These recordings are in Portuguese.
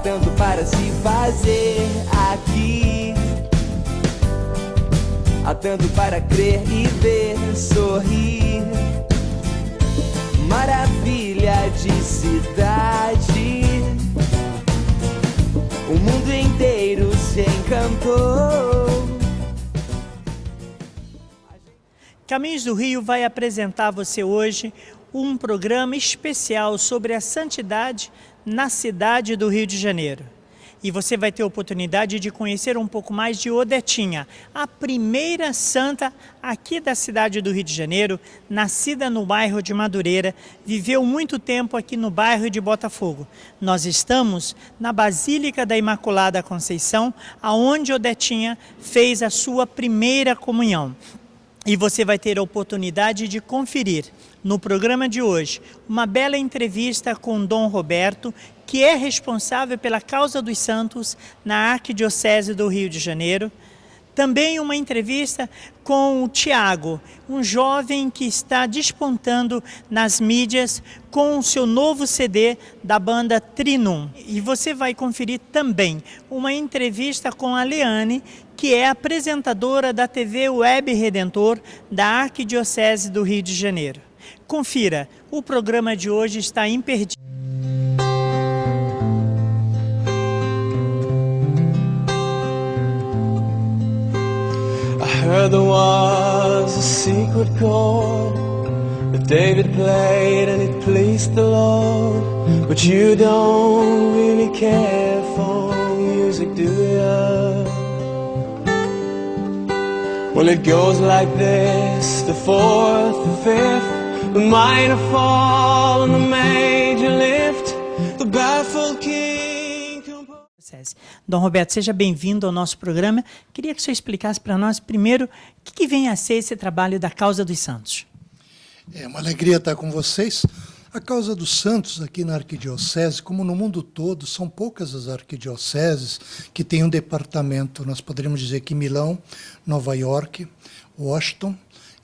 tanto para se fazer aqui, há tanto para crer e ver sorrir. Maravilha de cidade, o mundo inteiro se encantou. Caminhos do Rio vai apresentar a você hoje um programa especial sobre a santidade na cidade do Rio de Janeiro. E você vai ter a oportunidade de conhecer um pouco mais de Odetinha, a primeira santa aqui da cidade do Rio de Janeiro, nascida no bairro de Madureira, viveu muito tempo aqui no bairro de Botafogo. Nós estamos na Basílica da Imaculada Conceição, aonde Odetinha fez a sua primeira comunhão. E você vai ter a oportunidade de conferir no programa de hoje uma bela entrevista com Dom Roberto, que é responsável pela causa dos santos na Arquidiocese do Rio de Janeiro. Também uma entrevista com o Tiago, um jovem que está despontando nas mídias com o seu novo CD da banda Trinum. E você vai conferir também uma entrevista com a Leane, que é apresentadora da TV Web Redentor da Arquidiocese do Rio de Janeiro. Confira, o programa de hoje está imperdível. I heard there was a secret chord that David played and it pleased the Lord. But you don't really care for music, do you? Well, it goes like this: the fourth, the fifth, the minor fall and the major lift, the baffled king. Dom Roberto, seja bem-vindo ao nosso programa. Queria que o senhor explicasse para nós, primeiro, o que vem a ser esse trabalho da Causa dos Santos. É uma alegria estar com vocês. A Causa dos Santos aqui na Arquidiocese, como no mundo todo, são poucas as arquidioceses que têm um departamento. Nós poderíamos dizer que Milão, Nova York, Washington,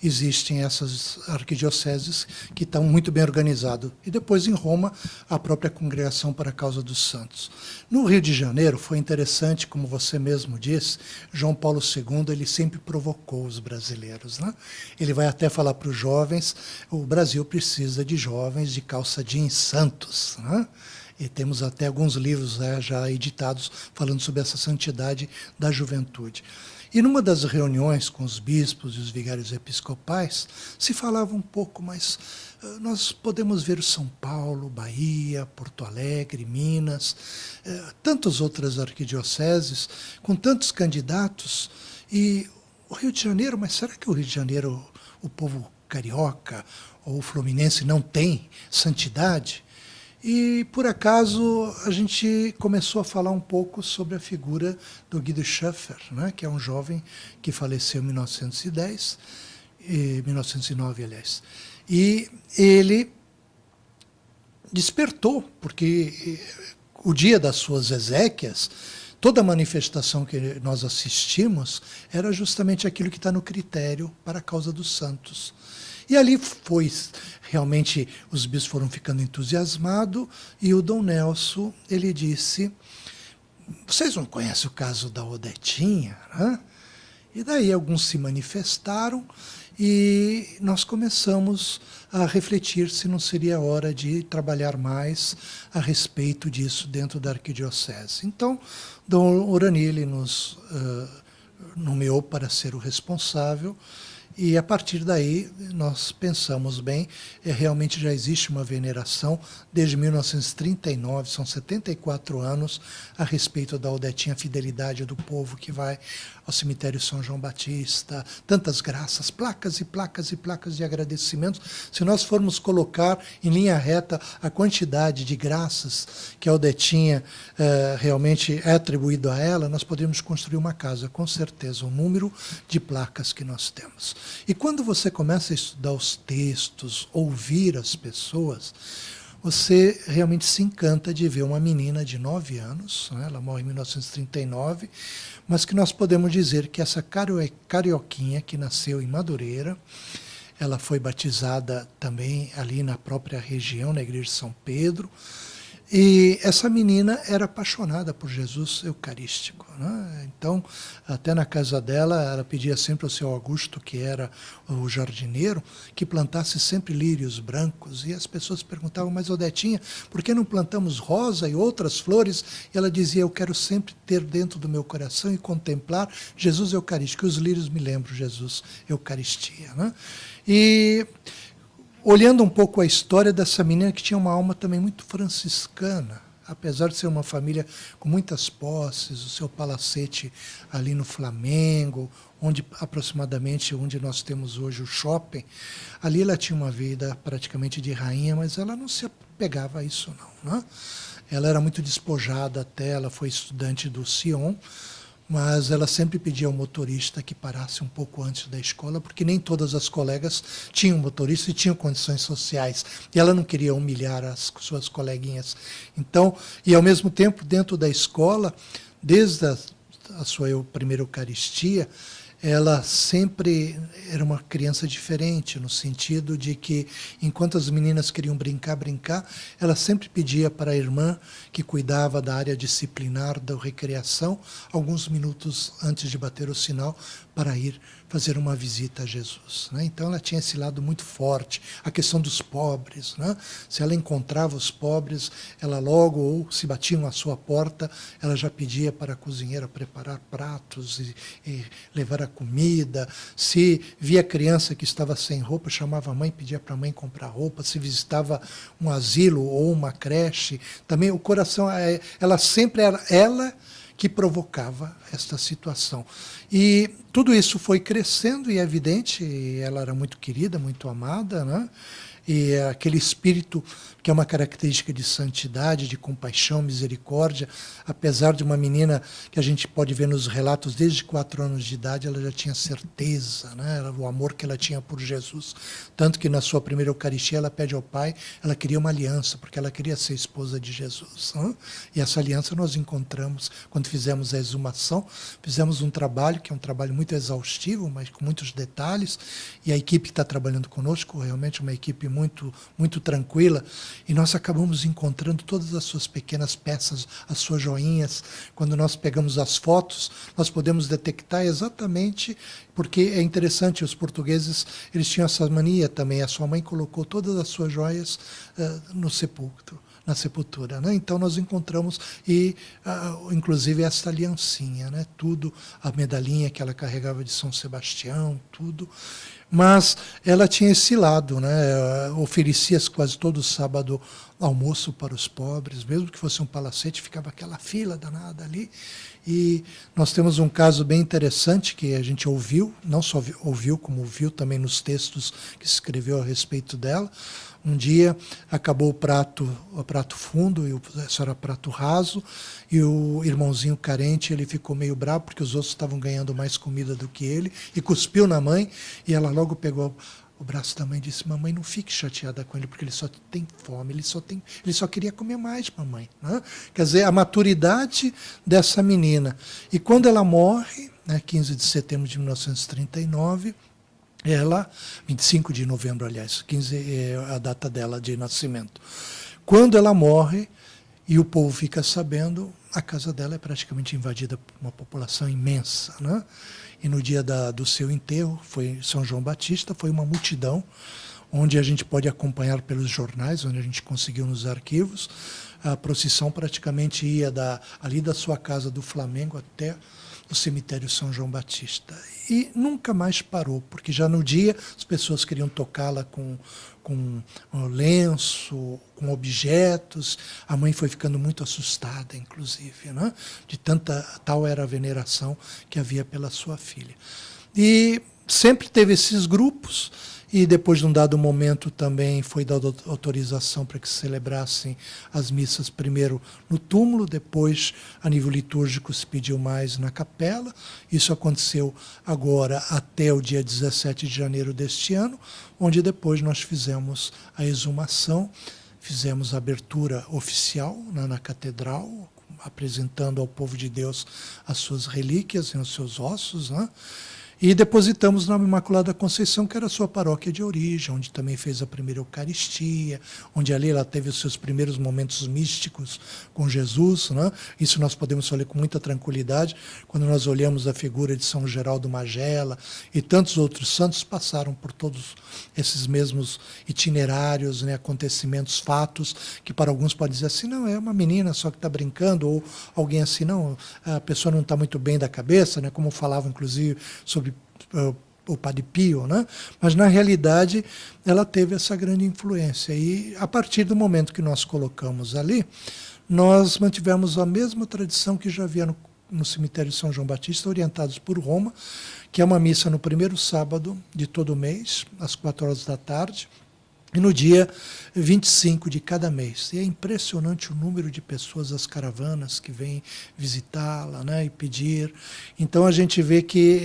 existem essas arquidioceses que estão muito bem organizadas. E depois em Roma, a própria Congregação para a Causa dos Santos. No Rio de Janeiro foi interessante, como você mesmo disse, João Paulo II ele sempre provocou os brasileiros, né? Ele vai até falar para os jovens, o Brasil precisa de jovens de calça jeans santos, né? E temos até alguns livros já editados falando sobre essa santidade da juventude. E numa das reuniões com os bispos e os vigários episcopais, se falava um pouco, mas nós podemos ver São Paulo, Bahia, Porto Alegre, Minas, tantas outras arquidioceses, com tantos candidatos, e o Rio de Janeiro, mas será que o Rio de Janeiro, o povo carioca ou o fluminense não tem santidade? E, por acaso, a gente começou a falar um pouco sobre a figura do Guido Schöffer, né, que é um jovem que faleceu em 1909, aliás. E ele despertou, porque o dia das suas exéquias, toda a manifestação que nós assistimos era justamente aquilo que está no critério para a causa dos santos. E ali foi, realmente, os bispos foram ficando entusiasmados, e o Dom Nelson, ele disse, vocês não conhecem o caso da Odetinha, né? E daí alguns se manifestaram, e nós começamos a refletir se não seria hora de trabalhar mais a respeito disso dentro da arquidiocese. Então, Dom Orani nos nomeou para ser o responsável. E a partir daí nós pensamos bem, realmente já existe uma veneração desde 1939, são 74 anos, a respeito da Odetinha, a fidelidade do povo que vai ao cemitério São João Batista, tantas graças, placas e placas e placas de agradecimentos. Se nós formos colocar em linha reta a quantidade de graças que a Odetinha realmente é atribuído a ela, nós poderíamos construir uma casa, com certeza, o número de placas que nós temos. E quando você começa a estudar os textos, ouvir as pessoas, você realmente se encanta de ver uma menina de 9 anos, né? Ela morre em 1939, mas que nós podemos dizer que essa carioquinha que nasceu em Madureira, ela foi batizada também ali na própria região, na igreja de São Pedro, E essa menina era apaixonada por Jesus eucarístico, né? Então, até na casa dela, ela pedia sempre ao seu Augusto, que era o jardineiro, que plantasse sempre lírios brancos. E as pessoas perguntavam, mas Odetinha, por que não plantamos rosa e outras flores? E ela dizia, eu quero sempre ter dentro do meu coração e contemplar Jesus eucarístico. E os lírios me lembram Jesus Eucaristia, né? E olhando um pouco a história dessa menina que tinha uma alma também muito franciscana, apesar de ser uma família com muitas posses, o seu palacete ali no Flamengo, onde aproximadamente onde nós temos hoje o shopping, ali ela tinha uma vida praticamente de rainha, mas ela não se apegava a isso não, né? Ela era muito despojada até, ela foi estudante do Sion, mas ela sempre pedia ao motorista que parasse um pouco antes da escola, porque nem todas as colegas tinham motorista e tinham condições sociais. E ela não queria humilhar as suas coleguinhas. Então, e ao mesmo tempo, dentro da escola, desde a sua primeira Eucaristia, ela sempre era uma criança diferente, no sentido de que, enquanto as meninas queriam brincar, ela sempre pedia para a irmã, que cuidava da área disciplinar, da recreação, alguns minutos antes de bater o sinal, para ir fazer uma visita a Jesus, né? Então ela tinha esse lado muito forte, a questão dos pobres, né? Se ela encontrava os pobres, ela logo, ou se batiam à sua porta, ela já pedia para a cozinheira preparar pratos e levar a comida. Se via criança que estava sem roupa, chamava a mãe, pedia para a mãe comprar roupa. Se visitava um asilo ou uma creche, também o coração, ela sempre era ela que provocava esta situação. E tudo isso foi crescendo e é evidente, ela era muito querida, muito amada, né? E aquele espírito que é uma característica de santidade, de compaixão, misericórdia, apesar de uma menina que a gente pode ver nos relatos, desde 4 anos de idade, ela já tinha certeza, né? O amor que ela tinha por Jesus. Tanto que na sua primeira Eucaristia ela pede ao Pai, ela queria uma aliança, porque ela queria ser esposa de Jesus, né? E essa aliança nós encontramos quando fizemos a exumação, fizemos um trabalho, que é um trabalho muito exaustivo, mas com muitos detalhes, e a equipe que está trabalhando conosco, realmente uma equipe muito, muito tranquila, e nós acabamos encontrando todas as suas pequenas peças, as suas joinhas. Quando nós pegamos as fotos, nós podemos detectar exatamente, porque é interessante, os portugueses, eles tinham essa mania também, a sua mãe colocou todas as suas joias no sepulcro, na sepultura, né? Então nós encontramos, e inclusive essa aliancinha, né? Tudo, a medalhinha que ela carregava de São Sebastião, tudo. Mas ela tinha esse lado, né? Oferecia quase todo sábado almoço para os pobres, mesmo que fosse um palacete, ficava aquela fila danada ali. E nós temos um caso bem interessante que a gente ouviu, não só ouviu, como viu também nos textos que se escreveu a respeito dela. Um dia acabou o prato fundo, e isso era prato raso, e o irmãozinho carente, ele ficou meio bravo, porque os outros estavam ganhando mais comida do que ele, e cuspiu na mãe, e ela logo pegou o braço da mãe e disse, mamãe, não fique chateada com ele, porque ele só tem fome, ele só queria comer mais, mamãe, né? Quer dizer, a maturidade dessa menina. E quando ela morre, né, 15 de setembro de 1939, ela, 25 de novembro, aliás, 15 é a data dela de nascimento. Quando ela morre, e o povo fica sabendo, a casa dela é praticamente invadida por uma população imensa, né? E no dia do seu enterro, foi São João Batista, foi uma multidão, onde a gente pode acompanhar pelos jornais, onde a gente conseguiu nos arquivos, a procissão praticamente ia ali da sua casa do Flamengo até o cemitério São João Batista. E nunca mais parou, porque já no dia as pessoas queriam tocá-la com lenço, com objetos. A mãe foi ficando muito assustada, inclusive, né? De tal era a veneração que havia pela sua filha. E sempre teve esses grupos, e depois de um dado momento também foi dada autorização para que se celebrassem as missas primeiro no túmulo, depois a nível litúrgico se pediu mais na capela. Isso aconteceu agora até o dia 17 de janeiro deste ano, onde depois nós fizemos a exumação, fizemos a abertura oficial, né, na catedral, apresentando ao povo de Deus as suas relíquias e os seus ossos, né? E depositamos na Imaculada Conceição, que era a sua paróquia de origem, onde também fez a primeira Eucaristia, onde ali ela teve os seus primeiros momentos místicos com Jesus, né? Isso nós podemos falar com muita tranquilidade, quando nós olhamos a figura de São Geraldo Magela e tantos outros santos passaram por todos esses mesmos itinerários, né? Acontecimentos, fatos, que para alguns pode dizer assim, não, é uma menina só que está brincando, ou alguém assim, não, a pessoa não está muito bem da cabeça, né? Como falavam inclusive sobre o Padre Pio, né? Mas na realidade ela teve essa grande influência e a partir do momento que nós colocamos ali, nós mantivemos a mesma tradição que já havia no cemitério de São João Batista, orientados por Roma, que é uma missa no primeiro sábado de todo mês, às 4 horas da tarde, e no dia 25 de cada mês. E é impressionante o número de pessoas, as caravanas que vêm visitá-la, né, e pedir. Então a gente vê que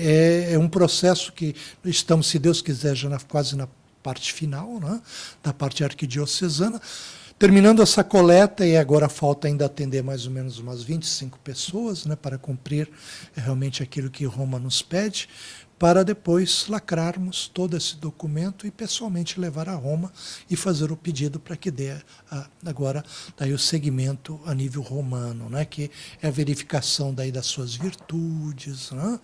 é um processo que estamos, se Deus quiser, já quase na parte final, né, da parte arquidiocesana, terminando essa coleta, e agora falta ainda atender mais ou menos umas 25 pessoas, né, para cumprir realmente aquilo que Roma nos pede, para depois lacrarmos todo esse documento e pessoalmente levar a Roma e fazer o pedido para que dê agora daí o segmento a nível romano, né, que é a verificação daí das suas virtudes, né,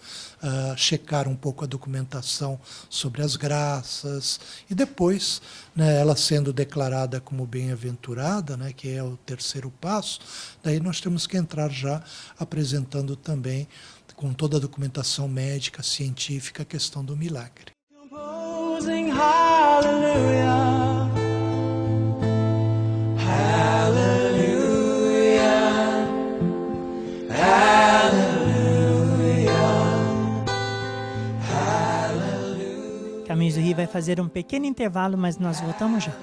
checar um pouco a documentação sobre as graças e depois, né, ela sendo declarada como bem-aventurada, né, que é o terceiro passo, daí nós temos que entrar já apresentando também com toda a documentação médica, científica, a questão do milagre. Composing hallelujah, hallelujah, hallelujah, hallelujah. Caminhos do Rio vai fazer um pequeno intervalo, mas nós voltamos já.